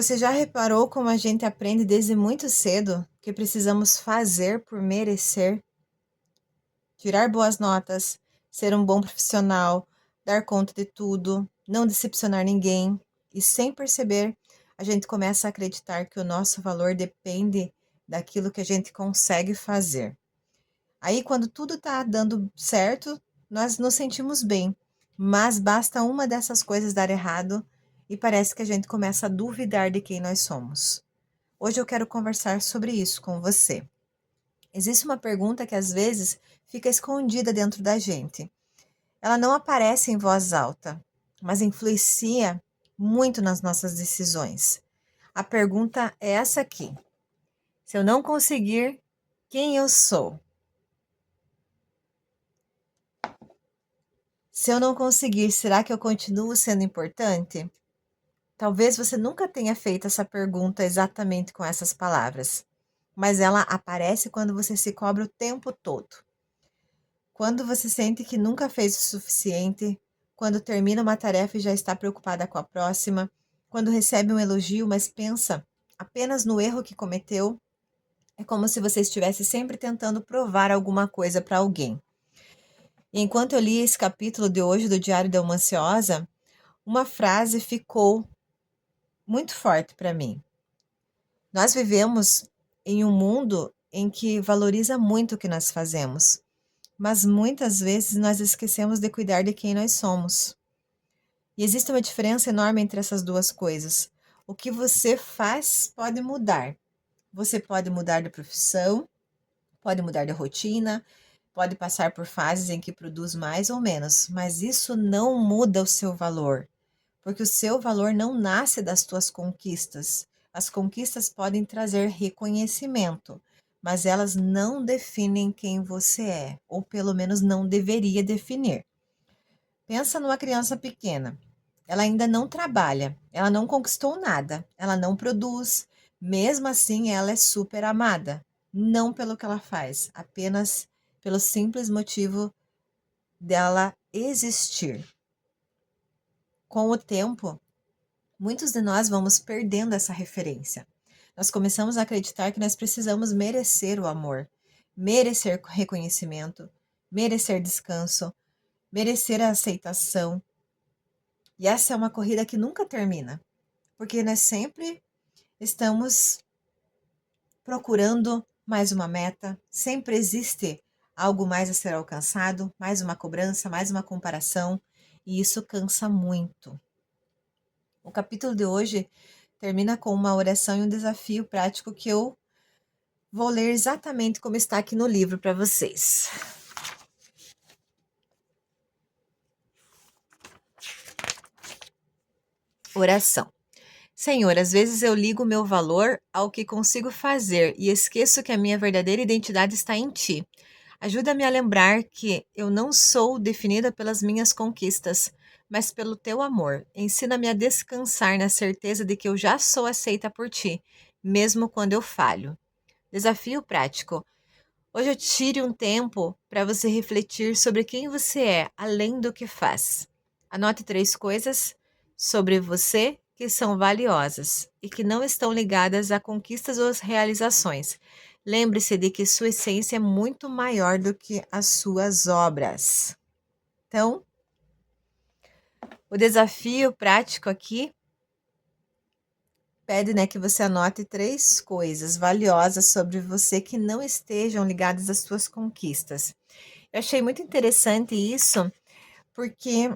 Você já reparou como a gente aprende desde muito cedo que precisamos fazer por merecer? Tirar boas notas, ser um bom profissional, dar conta de tudo, não decepcionar ninguém. E sem perceber, a gente começa a acreditar que o nosso valor depende daquilo que a gente consegue fazer. Aí, quando tudo está dando certo, nós nos sentimos bem. Mas basta uma dessas coisas dar errado e parece que a gente começa a duvidar de quem nós somos. Hoje eu quero conversar sobre isso com você. Existe uma pergunta que às vezes fica escondida dentro da gente. Ela não aparece em voz alta, mas influencia muito nas nossas decisões. A pergunta é essa aqui: se eu não conseguir, quem eu sou? Se eu não conseguir, será que eu continuo sendo importante? Talvez você nunca tenha feito essa pergunta exatamente com essas palavras, mas ela aparece quando você se cobra o tempo todo. Quando você sente que nunca fez o suficiente, quando termina uma tarefa e já está preocupada com a próxima, quando recebe um elogio, mas pensa apenas no erro que cometeu, é como se você estivesse sempre tentando provar alguma coisa para alguém. E enquanto eu li esse capítulo de hoje do Diário da uma Ansiosa, uma frase ficou muito forte para mim. Nós vivemos em um mundo em que valoriza muito o que nós fazemos, mas muitas vezes nós esquecemos de cuidar de quem nós somos. E existe uma diferença enorme entre essas duas coisas. O que você faz pode mudar. Você pode mudar de profissão, pode mudar de rotina, pode passar por fases em que produz mais ou menos, mas isso não muda o seu valor, porque o seu valor não nasce das tuas conquistas. As conquistas podem trazer reconhecimento, mas elas não definem quem você é, ou pelo menos não deveria definir. Pensa numa criança pequena. Ela ainda não trabalha, ela não conquistou nada, ela não produz. Mesmo assim, ela é super amada. Não pelo que ela faz, apenas pelo simples motivo dela existir. Com o tempo, muitos de nós vamos perdendo essa referência. Nós começamos a acreditar que nós precisamos merecer o amor, merecer reconhecimento, merecer descanso, merecer a aceitação. E essa é uma corrida que nunca termina, porque nós sempre estamos procurando mais uma meta, sempre existe algo mais a ser alcançado, mais uma cobrança, mais uma comparação, e isso cansa muito. O capítulo de hoje termina com uma oração e um desafio prático que eu vou ler exatamente como está aqui no livro para vocês. Oração. Senhor, às vezes eu ligo o meu valor ao que consigo fazer e esqueço que a minha verdadeira identidade está em Ti. Ajuda-me a lembrar que eu não sou definida pelas minhas conquistas, mas pelo Teu amor. Ensina-me a descansar na certeza de que eu já sou aceita por Ti, mesmo quando eu falho. Desafio prático. Hoje eu tire um tempo para você refletir sobre quem você é, além do que faz. Anote 3 coisas sobre você que são valiosas e que não estão ligadas a conquistas ou realizações. Lembre-se de que sua essência é muito maior do que as suas obras. Então, o desafio prático aqui pede, que você anote 3 coisas valiosas sobre você que não estejam ligadas às suas conquistas. Eu achei muito interessante isso, porque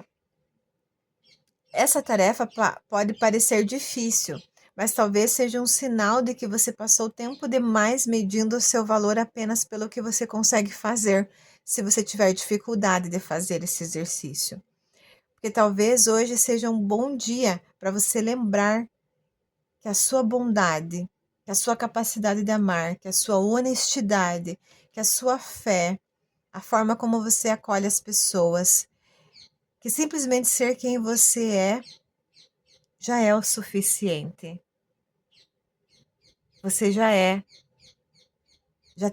essa tarefa pode parecer difícil, mas talvez seja um sinal de que você passou tempo demais medindo o seu valor apenas pelo que você consegue fazer, se você tiver dificuldade de fazer esse exercício. Porque talvez hoje seja um bom dia para você lembrar que a sua bondade, que a sua capacidade de amar, que a sua honestidade, que a sua fé, a forma como você acolhe as pessoas, que simplesmente ser quem você é já é o suficiente. Você já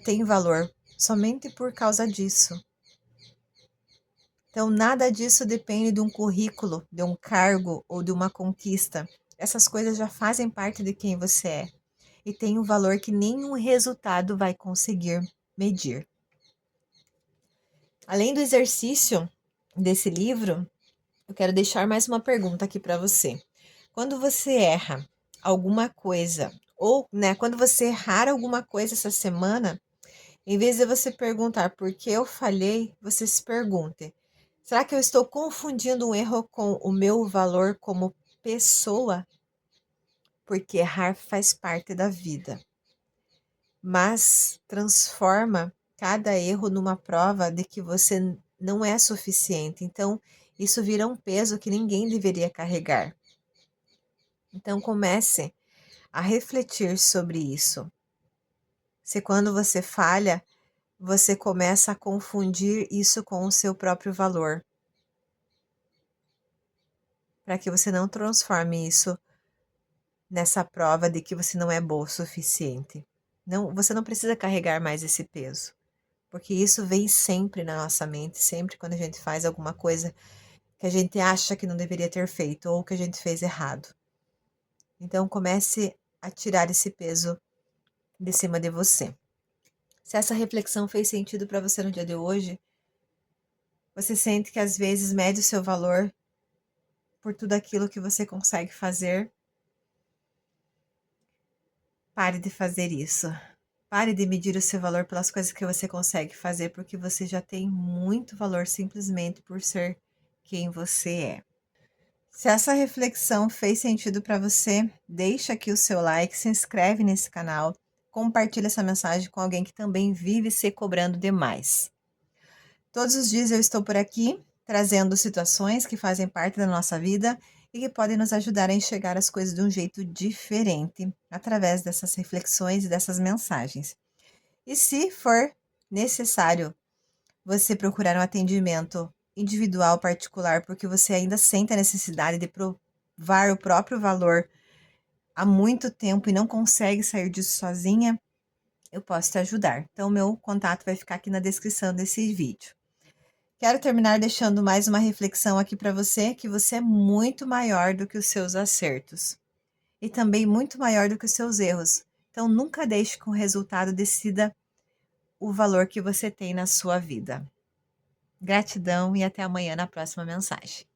tem valor somente por causa disso. Então, nada disso depende de um currículo, de um cargo ou de uma conquista. essas coisas já fazem parte de quem você é e tem um valor que nenhum resultado vai conseguir medir. Além do exercício desse livro, eu quero deixar mais uma pergunta aqui para você. Quando você erra alguma coisa, ou, né, quando você errar alguma coisa essa semana, em vez de você perguntar por que eu falhei, você se pergunte: será que eu estou confundindo um erro com o meu valor como pessoa? Porque errar faz parte da vida, mas transforma cada erro numa prova de que você não é suficiente. Então, isso vira um peso que ninguém deveria carregar. Então, comece a refletir sobre isso. Se quando você falha, você começa a confundir isso com o seu próprio valor, para que você não transforme isso nessa prova de que você não é boa o suficiente. Não, você não precisa carregar mais esse peso, porque isso vem sempre na nossa mente, sempre quando a gente faz alguma coisa que a gente acha que não deveria ter feito ou que a gente fez errado. Então comece a tirar esse peso de cima de você. Se essa reflexão fez sentido para você no dia de hoje, você sente que às vezes mede o seu valor por tudo aquilo que você consegue fazer, pare de fazer isso. Pare de medir o seu valor pelas coisas que você consegue fazer, porque você já tem muito valor simplesmente por ser quem você é. Se essa reflexão fez sentido para você, deixa aqui o seu like, se inscreve nesse canal, compartilha essa mensagem com alguém que também vive se cobrando demais. Todos os dias eu estou por aqui, trazendo situações que fazem parte da nossa vida e que podem nos ajudar a enxergar as coisas de um jeito diferente, através dessas reflexões e dessas mensagens. E se for necessário você procurar um atendimento individual, particular, porque você ainda sente a necessidade de provar o próprio valor há muito tempo e não consegue sair disso sozinha, eu posso te ajudar. Então, meu contato vai ficar aqui na descrição desse vídeo. Quero terminar deixando mais uma reflexão aqui para você, que você é muito maior do que os seus acertos e também muito maior do que os seus erros. Então, nunca deixe que o resultado decida o valor que você tem na sua vida. Gratidão e até amanhã na próxima mensagem.